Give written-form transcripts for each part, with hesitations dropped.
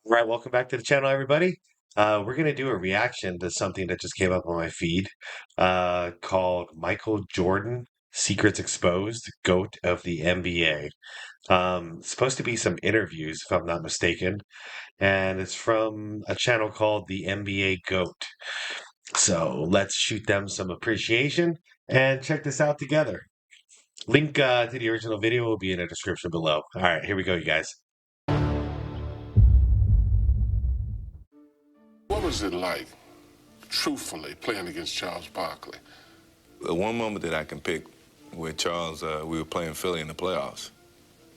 All right, welcome back to the channel, everybody. We're going to do a reaction to something that just came up on my feed called Michael Jordan Secrets Exposed, GOAT of the NBA. Supposed to be some interviews, if I'm not mistaken, and it's from a channel called the NBA GOAT. So let's shoot them some appreciation and check this out together. Link to the original video will be in the description below. All right, here we go, you guys. What was it like, truthfully, playing against Charles Barkley? One moment that I can pick with Charles, we were playing Philly in the playoffs.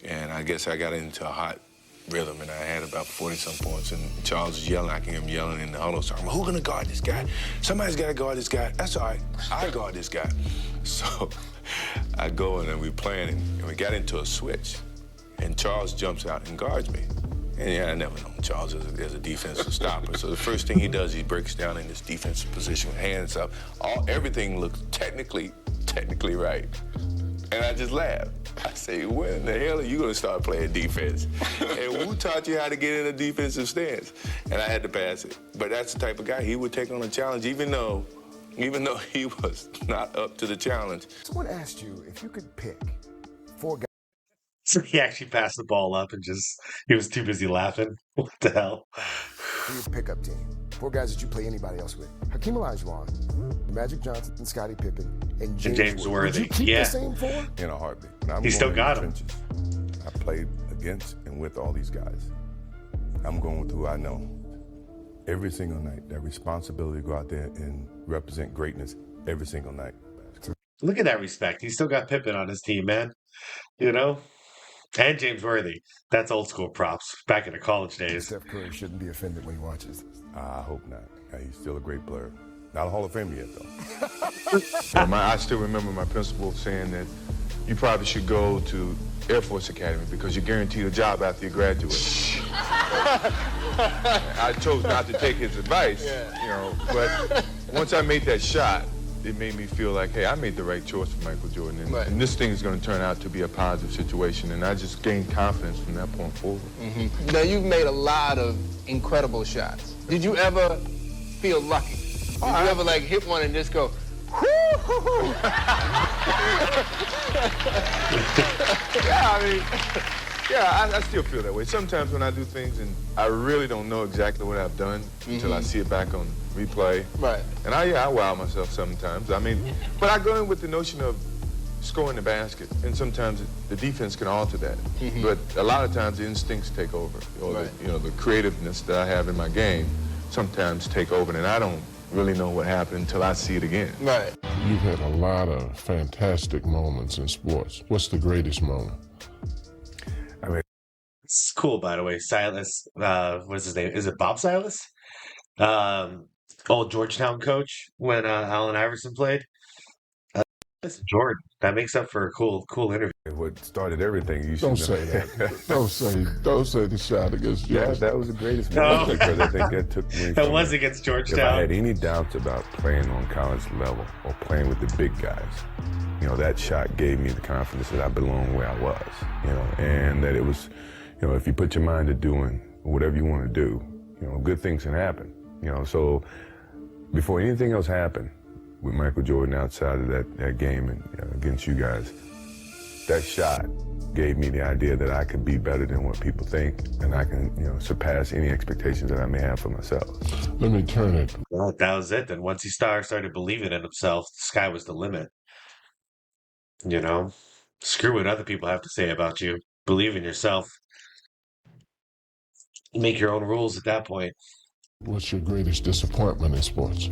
And I guess I got into a hot rhythm, and I had about 40-some points. And Charles was yelling. I can hear him yelling in the huddle. So I'm like, who's going to guard this guy? Somebody's got to guard this guy. That's all right. I guard this guy. So I go, and then we playing, and we got into a switch. And Charles jumps out and guards me. And yeah, I never known Charles as a defensive stopper. So the first thing he does, he breaks down in this defensive position, hands up. Everything looks technically right. And I just laugh. I say, when the hell are you going to start playing defense? And who taught you how to get in a defensive stance? And I had to pass it. But that's the type of guy, he would take on a challenge, even though he was not up to the challenge. Someone asked you if you could pick four guys. So he actually passed the ball up and he was too busy laughing. What the hell? For your pickup team. Four guys that you play anybody else with. Hakeem Olajuwon, Magic Johnson, Scottie Pippen, and James Worthy. Would you keep Yeah. the same four? In a heartbeat. When I'm He still going got in him. the trenches, I played against and with all these guys. I'm going with who I know. Every single night, that responsibility to go out there and represent greatness every single night. Look at that respect. He's still got Pippen on his team, man. You know? And James Worthy. That's old school props back in the college days. Steph Curry shouldn't be offended when he watches this. I hope not. He's still a great player. Not a Hall of Famer yet, though. I still remember my principal saying that you probably should go to Air Force Academy because you're guaranteed a job after you graduate. I chose not to take his advice, but once I made that shot, it made me feel like, hey, I made the right choice for Michael Jordan, and this thing is going to turn out to be a positive situation, and I just gained confidence from that point forward. Mm-hmm. Now, you've made a lot of incredible shots. Did you ever feel lucky? Did you ever, like, hit one and just go, whoo-hoo-hoo? I still feel that way. Sometimes when I do things and I really don't know exactly what I've done until I see it back on replay. Right. And I wow myself sometimes. I mean, but I go in with the notion of scoring the basket, and sometimes the defense can alter that. But a lot of times the instincts take over, or the creativeness that I have in my game sometimes take over, and I don't really know what happened until I see it again. Right. You've had a lot of fantastic moments in sports. What's the greatest moment? It's cool, by the way. Silas, what's his name? Is it Bob Silas? Old Georgetown coach when Allen Iverson played. Listen, Jordan. That makes up for a cool interview. What started everything, you Don't should say know that. Don't say the shot against Yeah, Georgia. that was the greatest No. moment because I think that took me That from was it. against If I Georgetown. had any doubts about playing on college level or playing with the big guys, that shot gave me the confidence that I belonged where I was, and that it was, if you put your mind to doing whatever you want to do, good things can happen, So before anything else happened with Michael Jordan outside of that game and against you guys, that shot gave me the idea that I could be better than what people think, and I can, surpass any expectations that I may have for myself. Let me turn it. Well, that was it. Then once he started believing in himself, the sky was the limit. Screw what other people have to say about you. Believe in yourself. Make your own rules at that point. What's your greatest disappointment in sports?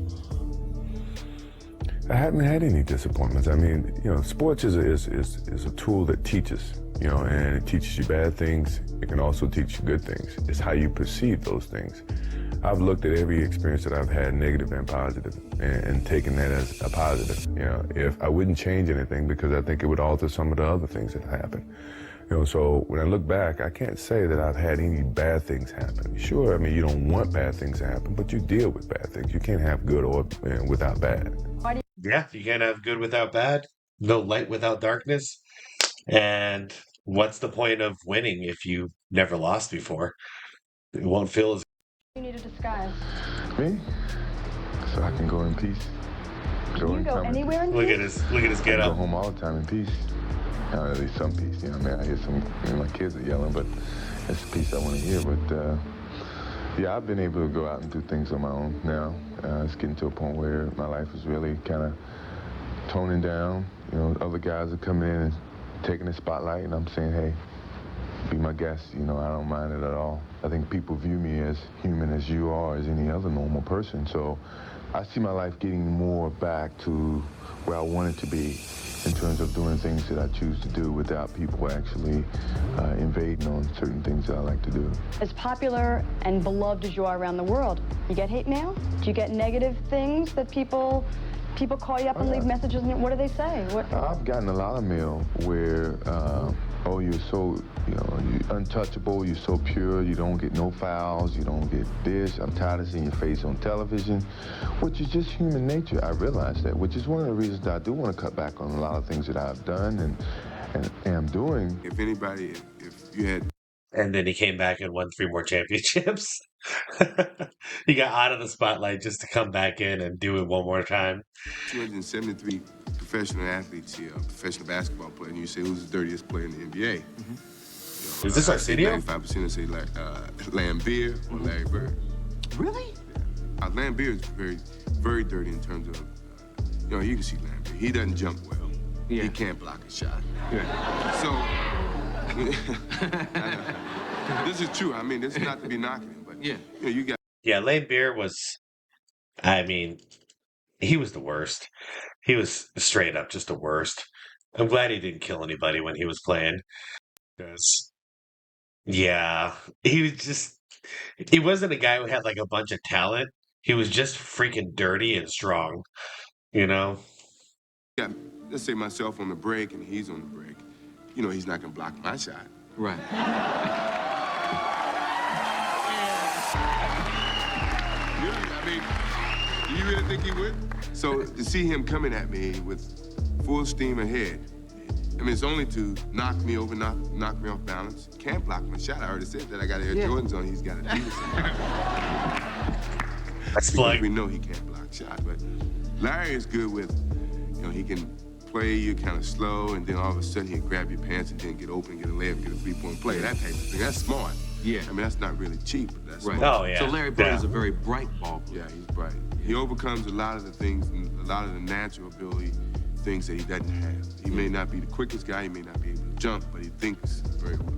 I haven't had any disappointments. I mean, sports is a tool that teaches, and it teaches you bad things. It can also teach you good things. It's how you perceive those things. I've looked at every experience that I've had, negative and positive, and taken that as a positive. If I wouldn't change anything because I think it would alter some of the other things that happened. So when I look back, I can't say that I've had any bad things happen. Sure, I mean, you don't want bad things to happen, but you deal with bad things. You can't have good or without bad. Yeah, you can't have good without bad. No light without darkness. And what's the point of winning if you never lost before? It won't feel as. You need a disguise. Me? So I can go in peace. Can you go anywhere in peace? Look at his I get can go up. home all the time in peace. At least some peace, you know. I mean, I hear some, my kids are yelling, but that's the peace I want to hear. But yeah, I've been able to go out and do things on my own now. It's getting to a point where my life is really kind of toning down. You know, other guys are coming in and taking the spotlight, and I'm saying, hey, be my guest. You know, I don't mind it at all. I think people view me as human as you are, as any other normal person. So I see my life getting more back to where I want it to be in terms of doing things that I choose to do without people actually invading on certain things that I like to do. As popular and beloved as you are around the world, you get hate mail? Do you get negative things that people call you up and leave messages? And what do they say? What? I've gotten a lot of mail where, oh, you're so, you know, you're untouchable, you're so pure, you don't get no fouls, you don't get this. I'm tired of seeing your face on television, which is just human nature. I realize that, which is one of the reasons that I do want to cut back on a lot of things that I've done and am doing. If anybody, if you had. And then he came back and won 3 more championships. He got out of the spotlight just to come back in and do it one more time. 273 professional athletes here, professional basketball player, and you say who's the dirtiest player in the NBA? Is this Arsenio? 95% would say Lambeer or Larry Bird. Really? Yeah. Lambeer is very, very dirty in terms of, you know, you can see Lambeer. He doesn't jump well. Yeah. He can't block a shot. Yeah. So, this is true. I mean, this is not to be knocking him, but Yeah. you know, you got. Yeah, Lane Beer was, I mean, he was the worst. He was straight up just the worst. I'm glad he didn't kill anybody when he was playing. Because, yeah, he was just, he wasn't a guy who had like a bunch of talent. He was just freaking dirty and strong, you know? Yeah, let's say myself on the break and he's on the break. You know, he's not gonna block my shot. Right. Really? I mean, do you really think he would? So to see him coming at me with full steam ahead, I mean, it's only to knock me over, knock me off balance. Can't block my shot. I already said that. I got Air Jordans on. He's got Adidas. That's because we know he can't block shot. But Larry is good with, you know, he can play you kind of slow, and then all of a sudden he'll grab your pants and then get open, get a layup, get a three-point play. That type of thing. That's smart. Yeah. I mean, that's not really cheap, but that's Right. smart. Oh, yeah. So Larry Bird is a very bright ball player. Yeah, he's bright. He overcomes a lot of the things, a lot of the natural ability things that he doesn't have. He may not be the quickest guy, he may not be able to jump, but he thinks very well.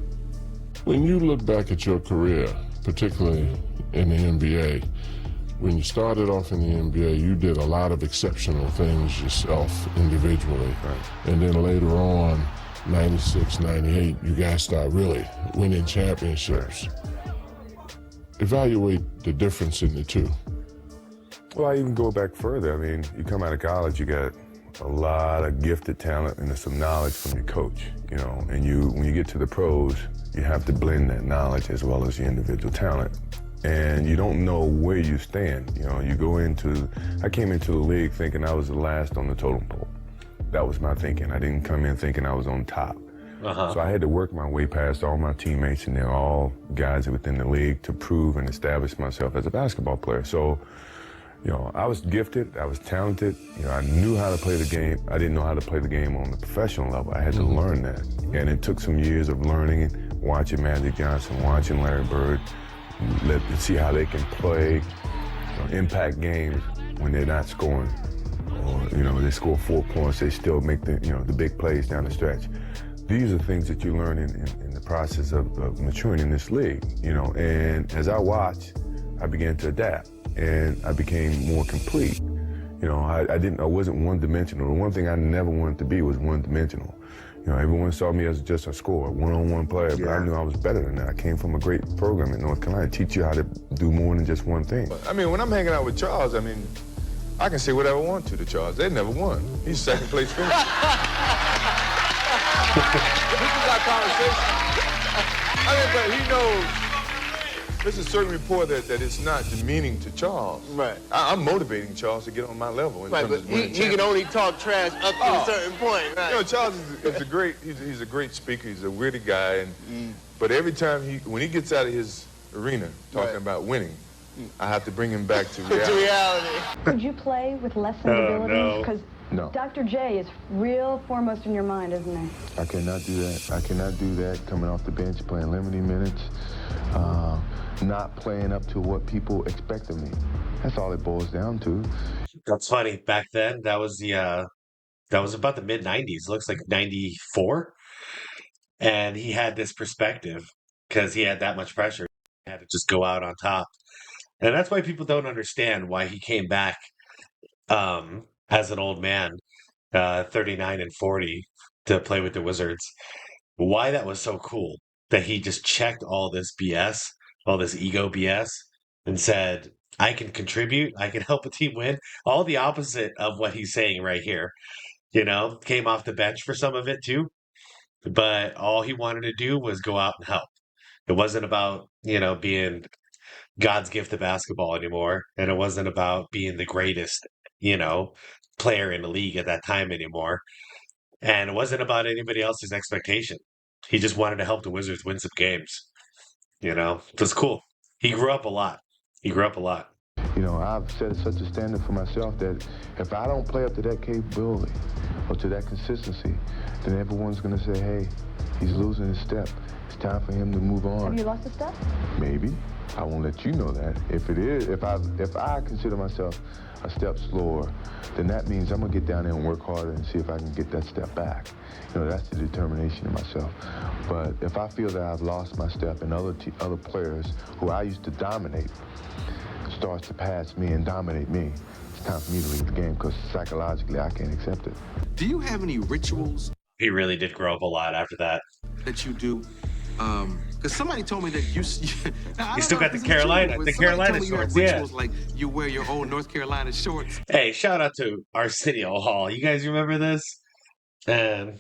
When you look back at your career, particularly in the NBA, when you started off in the NBA, you did a lot of exceptional things yourself individually. Right. And then later on, 96, 98, you guys start really winning championships. Evaluate the difference in the two. Well, I even go back further. I mean, you come out of college, you got a lot of gifted talent and some knowledge from your coach, you know, and when you get to the pros, you have to blend that knowledge as well as your individual talent. And you don't know where you stand. You know, I came into the league thinking I was the last on the totem pole. That was my thinking. I didn't come in thinking I was on top. So I had to work my way past all my teammates, and they're all guys within the league, to prove and establish myself as a basketball player. So, you know, I was gifted, I was talented, you know, I knew how to play the game. I didn't know how to play the game on the professional level. I had to learn that. And it took some years of learning it, watching Magic Johnson, watching Larry Bird, see how they can play, you know, impact games when they're not scoring. Or, you know, they score 4 points, they still make the big plays down the stretch. These are things that you learn in the process of maturing in this league, you know. And as I watched, I began to adapt, and I became more complete. You know, I wasn't one-dimensional. The one thing I never wanted to be was one-dimensional. You know, everyone saw me as just a scorer, one-on-one player, but I knew I was better than that. I came from a great program in North Carolina, teach you how to do more than just one thing. I mean, when I'm hanging out with Charles, I mean, I can say whatever I want to Charles. They never won. He's second place finish. This is our conversation. I mean, but he knows there's a certain rapport that it's not demeaning to Charles. Right. I'm motivating Charles to get on my level. Right, but he can only talk trash up to a certain point. Right. You know, Charles is a great. He's a great speaker. He's a witty guy, and but every time when he gets out of his arena talking about winning. I have to bring him back to reality. Could you play with lessened Oh, abilities? no. Because No. Dr. J is real foremost in your mind, isn't he? I cannot do that. I cannot do that coming off the bench, playing limited minutes, not playing up to what people expect of me. That's all it boils down to. That's funny. Back then, that was about the mid 90s. Looks like 94. And he had this perspective because he had that much pressure. He had to just go out on top. And that's why people don't understand why he came back as an old man, 39 and 40, to play with the Wizards. Why that was so cool that he just checked all this BS, all this ego BS, and said, I can contribute, I can help a team win. All the opposite of what he's saying right here. Came off the bench for some of it too, but all he wanted to do was go out and help. It wasn't about, being God's gift to basketball anymore. And it wasn't about being the greatest, you know, player in the league at that time anymore. And it wasn't about anybody else's expectation. He just wanted to help the Wizards win some games. It was cool. He grew up a lot. He grew up a lot. I've set such a standard for myself that if I don't play up to that capability or to that consistency, then everyone's going to say, hey, he's losing his step. It's time for him to move on. Have you lost a step? Maybe. I won't let you know that. If I consider myself a step slower, then that means I'm going to get down there and work harder and see if I can get that step back. That's the determination in myself. But if I feel that I've lost my step and other players who I used to dominate starts to pass me and dominate me, it's time for me to leave the game because psychologically I can't accept it. Do you have any rituals He really did grow up a lot after that. that you do? Because somebody told me that you still got the Carolina shorts, yeah. Rituals like you wear your old North Carolina shorts. Hey, shout out to Arsenio Hall. You guys remember this? And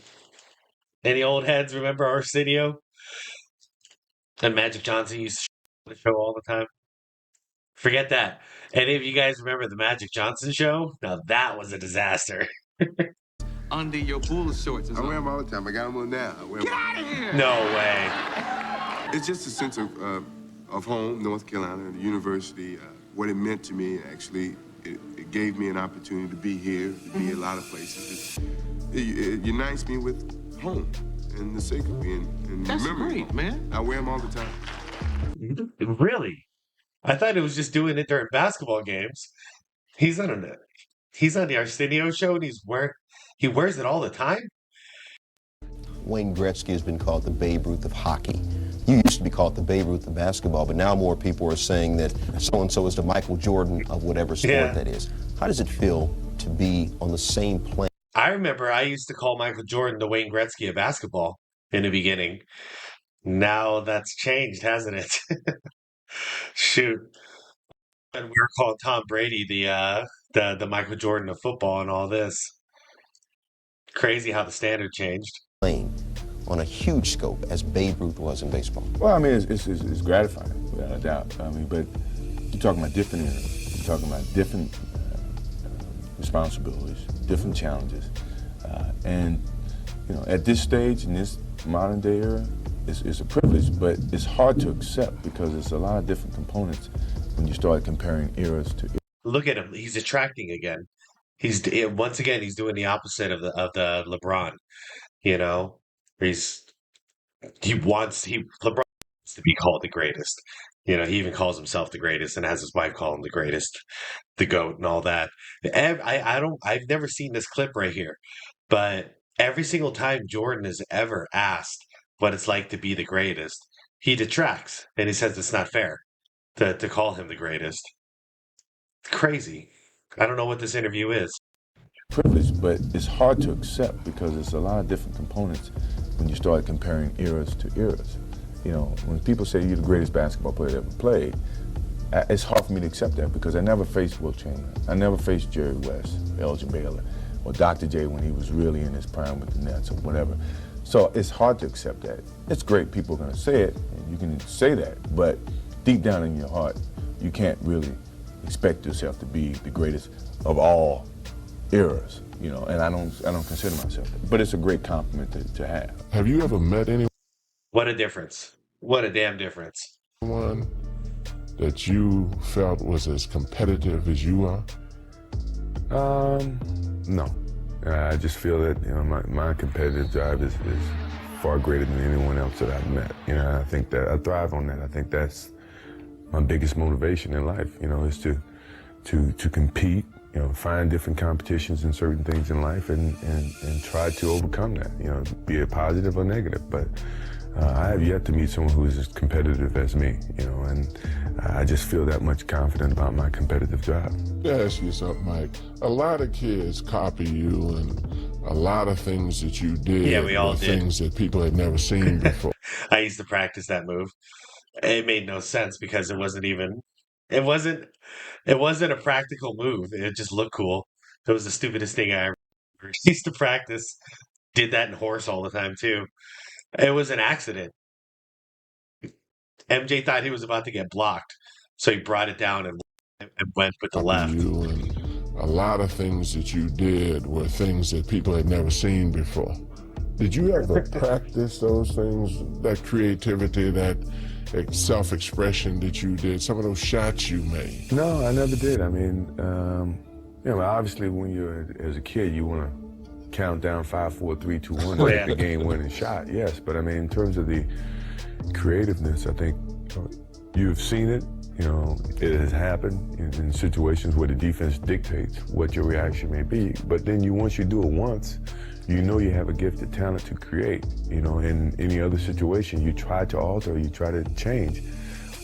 any old heads remember Arsenio? And Magic Johnson used to the show all the time. Forget that. Any of you guys remember the Magic Johnson show? Now that was a disaster. Under your Bulls shorts. I wear them all the time. I got them on now. Get out of here! No way. It's just a sense of home, North Carolina, the university, what it meant to me, actually. It gave me an opportunity to be here, to be a lot of places. It unites me with home and the sake of being and That's remembering. great, man. I wear them all the time. Really? I thought it was just doing it during basketball games. He's on the Arsenio show and he wears it all the time. Wayne Gretzky has been called the Babe Ruth of hockey. You used to be called the Babe Ruth of basketball, but now more people are saying that so-and-so is the Michael Jordan of whatever sport that is. How does it feel to be on the same plane? I remember I used to call Michael Jordan the Wayne Gretzky of basketball in the beginning. Now that's changed, hasn't it? Shoot. And we were calling Tom Brady the Michael Jordan of football and all this. Crazy how the standard changed. On a huge scope as Babe Ruth was in baseball. Well, I mean, it's gratifying, without a doubt. I mean, but you're talking about different eras. You're talking about different responsibilities, different challenges. And, at this stage, in this modern day era, it's a privilege, but it's hard to accept because it's a lot of different components when you start comparing eras to eras. Look at him. He's attracting again. He's doing the opposite of the LeBron. LeBron wants to be called the greatest. He even calls himself the greatest and has his wife call him the greatest, the GOAT and all that. I've never seen this clip right here, but every single time Jordan is ever asked what it's like to be the greatest, he detracts and he says it's not fair to call him the greatest. It's crazy. I don't know what this interview is. Privilege, but it's hard to accept because it's a lot of different components when you start comparing eras to eras. When people say you're the greatest basketball player that ever played, it's hard for me to accept that because I never faced Will Chamberlain. I never faced Jerry West, Elgin Baylor, or Dr. J when he was really in his prime with the Nets or whatever. So it's hard to accept that. It's great people are going to say it, and you can say that, but deep down in your heart, you can't really expect yourself to be the greatest of all eras, and I don't consider myself that. But it's a great compliment to have. Have you ever met anyone What a difference. What a damn difference. that you felt was as competitive as you are? No. I just feel that my competitive drive is far greater than anyone else that I've met. I think that I thrive on that. I think that's my biggest motivation in life. Is to compete. Find different competitions in certain things in life and try to overcome that. Be it positive or negative. But I have yet to meet someone who is as competitive as me. And I just feel that much confident about my competitive drive. Let me ask you something, Mike. A lot of kids copy you, and a lot of things that you did we all were did. things that people had never seen before. I used to practice that move. It made no sense because it wasn't a practical move. It just looked cool. It was the stupidest thing I ever used to practice. Did that in horse all the time too. It was an accident. MJ thought he was about to get blocked, so he brought it down and went with the Copy left. you, and a lot of things that you did were things that people had never seen before. Did you ever practice those things, that creativity, that self-expression that you did, some of those shots you made? No, I never did. I mean, obviously when you're as a kid, you want to count down 5, 4, 3, 2, 1 to make the game-winning shot. Yes, but I mean, in terms of the creativeness, I think you've seen it. It has happened in situations where the defense dictates what your reaction may be. But then once you do it once, you have a gifted talent to create. In any other situation, you try to alter, you try to change.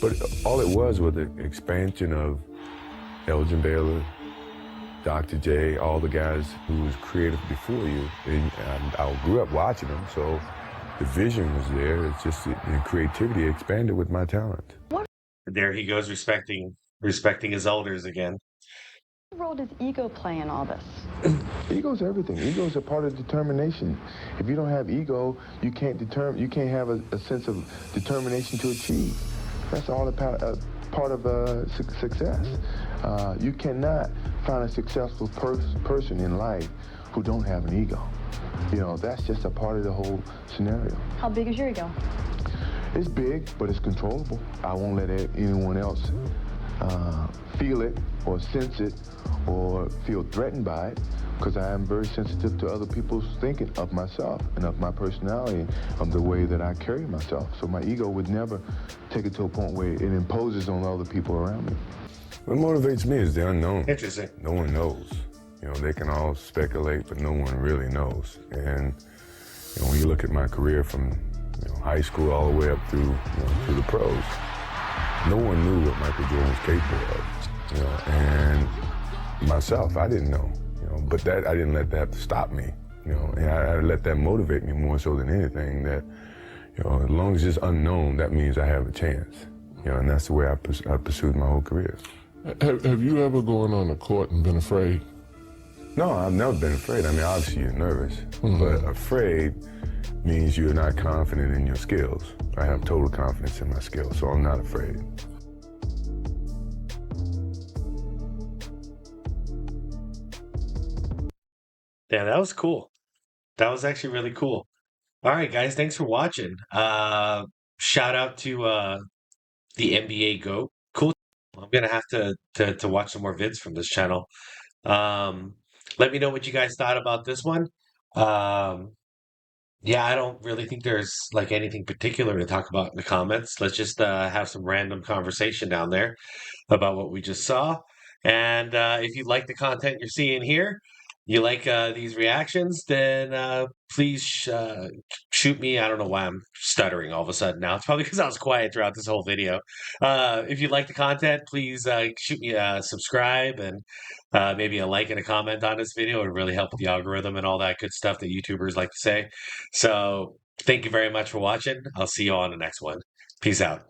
But all it was the expansion of Elgin Baylor, Dr. J, all the guys who was creative before you. And I grew up watching them, so the vision was there. It's just the creativity expanded with my talent. There he goes, respecting his elders again. What role does ego play in all this? Ego's everything. Ego's a part of determination. If you don't have ego, you can't have a sense of determination to achieve. That's all a part of success. You cannot find a successful person in life who don't have an ego. That's just a part of the whole scenario. How big is your ego? It's big, but it's controllable. I won't let anyone else feel it or sense it or feel threatened by it, because I am very sensitive to other people's thinking of myself and of my personality and of the way that I carry myself. So my ego would never take it to a point where it imposes on other people around me. What motivates me is the unknown. Interesting. No one knows. They can all speculate, but no one really knows. And when you look at my career from high school all the way up through the pros, no one knew what Michael Jordan was capable of. And myself, I didn't know. But I didn't let that stop me. And I let that motivate me more so than anything. That as long as it's unknown, that means I have a chance. And that's the way I pursued my whole career. Have you ever gone on the court and been afraid? No, I've never been afraid. I mean, obviously you're nervous, but afraid means you're not confident in your skills. I have total confidence in my skills, so I'm not afraid. Yeah, that was cool. That was actually really cool. All right, guys, thanks for watching. Shout out to the NBA GOAT. Cool. I'm gonna have to watch some more vids from this channel. Let me know what you guys thought about this one. Yeah, I don't really think there's like anything particular to talk about in the comments. Let's just have some random conversation down there about what we just saw. And if you like the content you're seeing here, you like these reactions, then please shoot me. I don't know why I'm stuttering all of a sudden now. It's probably because I was quiet throughout this whole video. If you like the content, please shoot me a subscribe and maybe a like and a comment on this video. It would really help with the algorithm and all that good stuff that YouTubers like to say. So thank you very much for watching. I'll see you on the next one. Peace out.